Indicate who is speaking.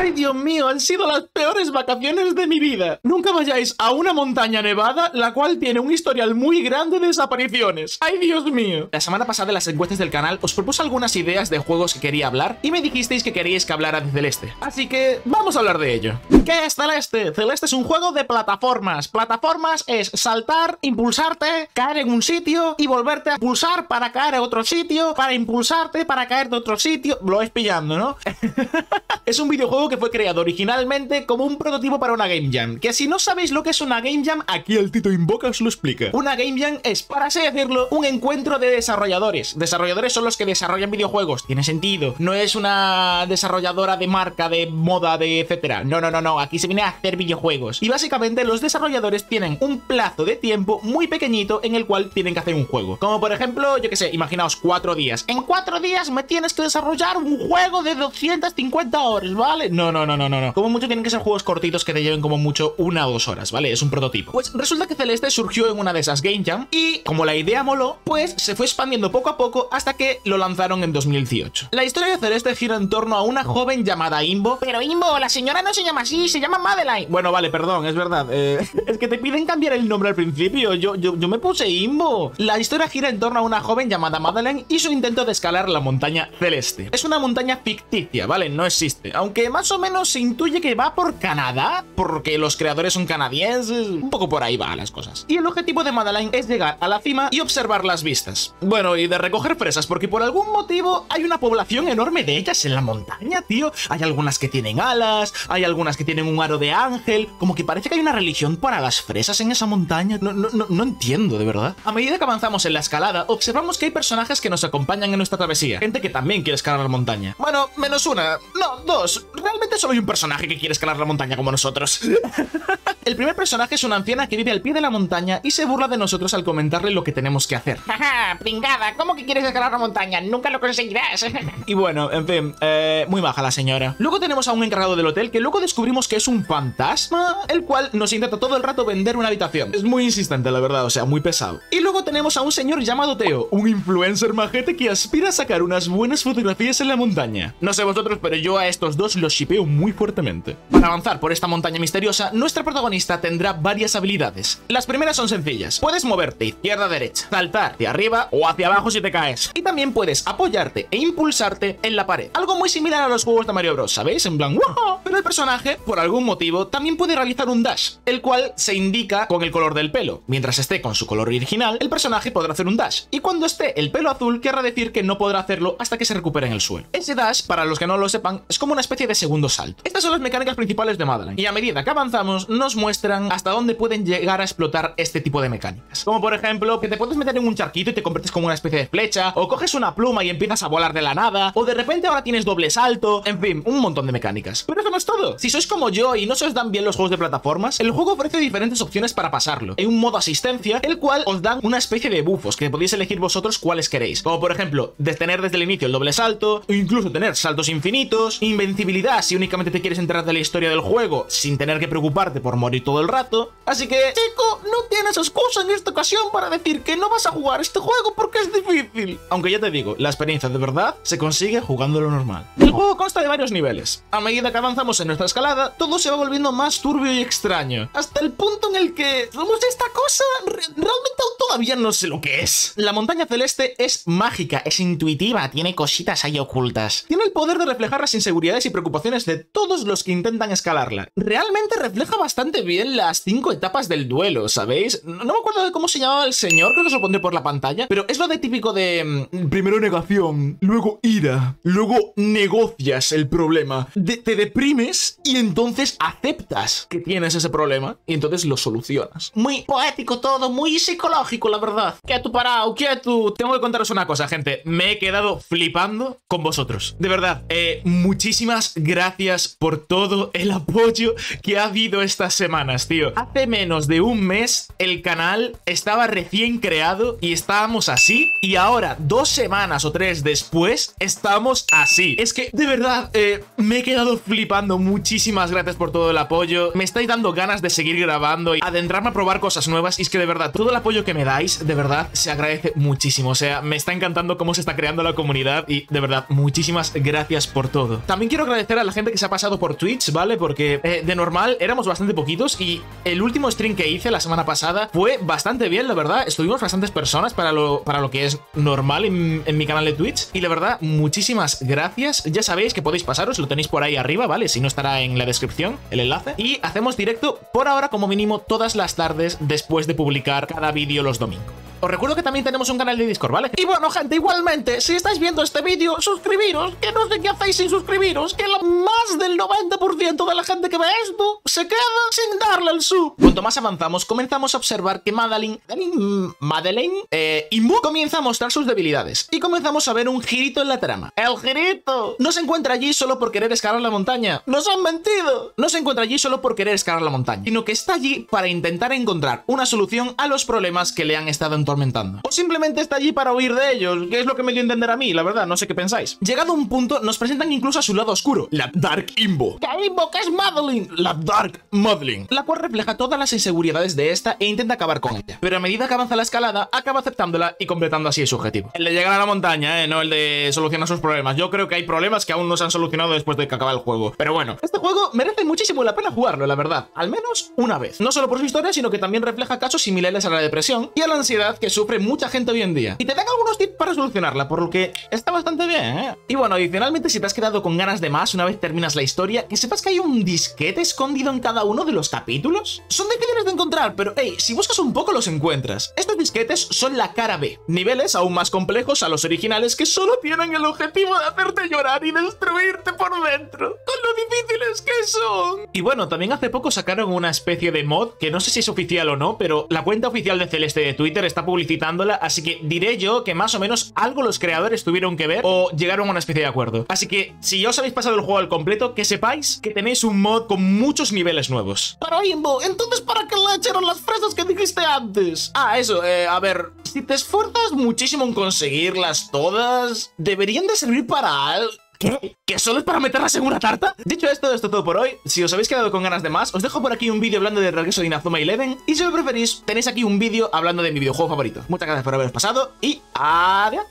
Speaker 1: ¡Ay, Dios mío! Han sido las peores vacaciones de mi vida. Nunca vayáis a una montaña nevada, la cual tiene un historial muy grande de desapariciones. ¡Ay, Dios mío! La semana pasada en las encuestas del canal os propuse algunas ideas de juegos que quería hablar y me dijisteis que queríais que hablara de Celeste. Así que vamos a hablar de ello. ¿Qué es Celeste? Celeste es un juego de plataformas. Plataformas es saltar, impulsarte, caer en un sitio y volverte a pulsar para caer a otro sitio, para impulsarte, para caer de otro sitio. Lo vais pillando, ¿no? Es un videojuego que fue creado originalmente como un prototipo para una Game Jam. Que si no sabéis lo que es una Game Jam, aquí el Tito Invoca os lo explica. Una Game Jam es, para así decirlo, un encuentro de desarrolladores. Desarrolladores son los que desarrollan videojuegos. Tiene sentido. No es una desarrolladora de marca, de moda, de etcétera. No, no, no, no. Aquí se viene a hacer videojuegos. Y básicamente los desarrolladores tienen un plazo de tiempo muy pequeñito en el cual tienen que hacer un juego. Como por ejemplo, yo que sé, imaginaos 4 días. En 4 días me tienes que desarrollar un juego de 250 horas, ¿vale? No, no, no, no, no, no. Como mucho tienen que ser juegos cortitos que te lleven como mucho 1 o 2 horas, ¿vale? Es un prototipo. Pues resulta que Celeste surgió en una de esas Game Jam y como la idea moló, pues se fue expandiendo poco a poco hasta que lo lanzaron en 2018. La historia de Celeste gira en torno a una joven llamada Imbo. Pero Imbo, la señora no se llama así, se llama Madeline. Bueno, vale, perdón, es verdad. Es que te piden cambiar el nombre al principio. Yo me puse Imbo. La historia gira en torno a una joven llamada Madeline y su intento de escalar la montaña Celeste. Es una montaña ficticia, ¿vale? No existe. Aunque más o menos se intuye que va por Canadá, porque los creadores son canadienses. Un poco por ahí va las cosas. Y el objetivo de Madeline es llegar a la cima y observar las vistas. Bueno, y de recoger fresas, porque por algún motivo hay una población enorme de ellas en la montaña, tío. Hay algunas que tienen alas, hay algunas que tienen un aro de ángel. Como que parece que hay una religión para las fresas en esa montaña. No entiendo, de verdad. A medida que avanzamos en la escalada, observamos que hay personajes que nos acompañan en nuestra travesía. Gente que también quiere escalar la montaña. Bueno, menos una. No, 2. Realmente solo hay un personaje que quiere escalar la montaña como nosotros. El primer personaje es una anciana que vive al pie de la montaña y se burla de nosotros al comentarle lo que tenemos que hacer.
Speaker 2: Jaja, pringada, ¿cómo que quieres escalar la montaña? Nunca lo conseguirás.
Speaker 1: Y bueno, en fin, muy baja la señora. Luego tenemos a un encargado del hotel que luego descubrimos que es un fantasma, el cual nos intenta todo el rato vender una habitación. Es muy insistente, la verdad, o sea, muy pesado. Y luego tenemos a un señor llamado Teo, un influencer majete que aspira a sacar unas buenas fotografías en la montaña. No sé vosotros, pero yo a estos dos los shipeo muy fuertemente. Para avanzar por esta montaña misteriosa, nuestra protagonista tendrá varias habilidades. Las primeras son sencillas. Puedes moverte izquierda a derecha, saltar de arriba o hacia abajo si te caes. Y también puedes apoyarte e impulsarte en la pared. Algo muy similar a los juegos de Mario Bros, ¿sabéis? En plan, ¡wow! Pero el personaje, por algún motivo, también puede realizar un dash, el cual se indica con el color del pelo. Mientras esté con su color original, el personaje podrá hacer un dash. Y cuando esté el pelo azul, querrá decir que no podrá hacerlo hasta que se recupere en el suelo. Ese dash, para los que no lo sepan, es como una especie de segundo salto. Estas son las mecánicas principales de Madeline. Y a medida que avanzamos, nos muestran hasta dónde pueden llegar a explotar este tipo de mecánicas. Como por ejemplo, que te puedes meter en un charquito y te conviertes como una especie de flecha, o coges una pluma y empiezas a volar de la nada, o de repente ahora tienes doble salto, en fin, un montón de mecánicas. Pero eso no es todo. Si sois como yo y no se os dan bien los juegos de plataformas, el juego ofrece diferentes opciones para pasarlo. Hay un modo asistencia, el cual os dan una especie de buffos que podéis elegir vosotros cuáles queréis. Como por ejemplo, tener desde el inicio el doble salto, o incluso tener saltos infinitos, invencibilidad si únicamente te quieres enterar de la historia del juego sin tener que preocuparte por morir todo el rato. Así que, chico, no tienes excusa en esta ocasión para decir que no vas a jugar este juego porque es difícil. Aunque ya te digo, la experiencia de verdad se consigue jugando lo normal. El juego consta de varios niveles. A medida que avanzamos en nuestra escalada, todo se va volviendo más turbio y extraño. Hasta el punto en el que somos esta cosa, realmente aún todavía no sé lo que es. La montaña celeste es mágica, es intuitiva, tiene cositas ahí ocultas. Tiene el poder de reflejar las inseguridades y preocupaciones de todos los que intentan escalarla. Realmente refleja bastante bien las 5 etapas del duelo, ¿sabéis? No me acuerdo de cómo se llamaba el señor, creo que os lo pondré por la pantalla, pero es lo de típico de... primero negación, luego ira, luego negocias el problema, te deprimes y entonces aceptas que tienes ese problema y entonces lo solucionas. Muy poético todo, muy psicológico, la verdad. Quieto parado, quieto. Tengo que contaros una cosa, gente. Me he quedado flipando con vosotros. De verdad, muchísimas gracias por todo el apoyo que ha habido estas semanas, tío. Hace menos de un mes el canal estaba recién creado y estábamos así, y ahora 2 semanas o 3 después estamos así. Es que, de verdad, me he quedado flipando. Muchísimas gracias por todo el apoyo. Me estáis dando ganas de seguir grabando y adentrarme a probar cosas nuevas. Y es que, de verdad, todo el apoyo que me me dais, de verdad, se agradece muchísimo. O sea, me está encantando cómo se está creando la comunidad y, de verdad, muchísimas gracias por todo. También quiero agradecer a la gente que se ha pasado por Twitch, ¿vale? Porque de normal éramos bastante poquitos y el último stream que hice la semana pasada fue bastante bien, la verdad. Estuvimos bastantes personas para lo que es normal en mi canal de Twitch. Y la verdad, muchísimas gracias. Ya sabéis que podéis pasaros, lo tenéis por ahí arriba, ¿vale? Si no, estará en la descripción el enlace. Y hacemos directo por ahora como mínimo todas las tardes después de publicar cada vídeo los domingos. Os recuerdo que también tenemos un canal de Discord, ¿vale?
Speaker 2: Y bueno, gente, igualmente, si estáis viendo este vídeo, suscribiros, que no sé qué hacéis sin suscribiros, que más del 90% de la gente que ve esto se queda sin darle al sub.
Speaker 1: Cuanto más avanzamos, comenzamos a observar que Madeleine Imbu comienza a mostrar sus debilidades y comenzamos a ver un girito en la trama.
Speaker 2: ¡El girito!
Speaker 1: No se encuentra allí solo por querer escalar la montaña.
Speaker 2: ¡Nos han mentido!
Speaker 1: No se encuentra allí solo por querer escalar la montaña, sino que está allí para intentar encontrar una solución a los problemas que le han estado atormentando. O simplemente está allí para huir de ellos, que es lo que me dio a entender a mí, la verdad, no sé qué pensáis. Llegado a un punto, nos presentan incluso a su lado oscuro, la Dark Imbu.
Speaker 2: ¿Qué Imbu? ¿Qué es Madeleine?
Speaker 1: La Dark Madeleine, la cual refleja todas las inseguridades de esta e intenta acabar con ella. Pero a medida que avanza la escalada, acaba aceptándola y completando así su objetivo. El de llegar a la montaña, no el de solucionar sus problemas. Yo creo que hay problemas que aún no se han solucionado después de que acabe el juego. Pero bueno, este juego merece muchísimo la pena jugarlo, la verdad. Al menos una vez. No solo por su historia, sino que también refleja casos similares a la depresión y a la ansiedad que sufre mucha gente hoy en día. Y te dan algunos tips para solucionarla, por lo que está bastante bien, ¿eh? Y bueno, adicionalmente, si te has quedado con ganas de más una vez terminas la historia, que sepas que hay un disquete escondido en cada uno de los capítulos. Son difíciles de encontrar, pero hey, si buscas un poco los encuentras. Estos disquetes son la cara B, niveles aún más complejos a los originales que solo tienen el objetivo de hacerte llorar y destruirte por dentro, con lo difíciles que son. Y bueno, también hace poco sacaron una especie de mod, que no sé si es oficial o no, pero la cuenta oficial de Celeste de Twitter está publicitándola, así que diré yo que más o menos algo los creadores tuvieron que ver o llegaron a una especie de acuerdo. Así que si ya os habéis pasado el juego al completo, que sepáis que tenéis un mod con muchos niveles nuevos.
Speaker 2: Pero Imbu, entonces ¿para qué le echaron las fresas que dijiste antes?
Speaker 1: Ah, eso, a ver, si te esfuerzas muchísimo en conseguirlas todas, deberían de servir para algo. ¿Qué? ¿Que solo es para meterlas en una tarta? Dicho esto es todo por hoy. Si os habéis quedado con ganas de más, os dejo por aquí un vídeo hablando del regreso de Inazuma Eleven. Y si lo preferís, tenéis aquí un vídeo hablando de mi videojuego favorito. Muchas gracias por haberos pasado y adiós.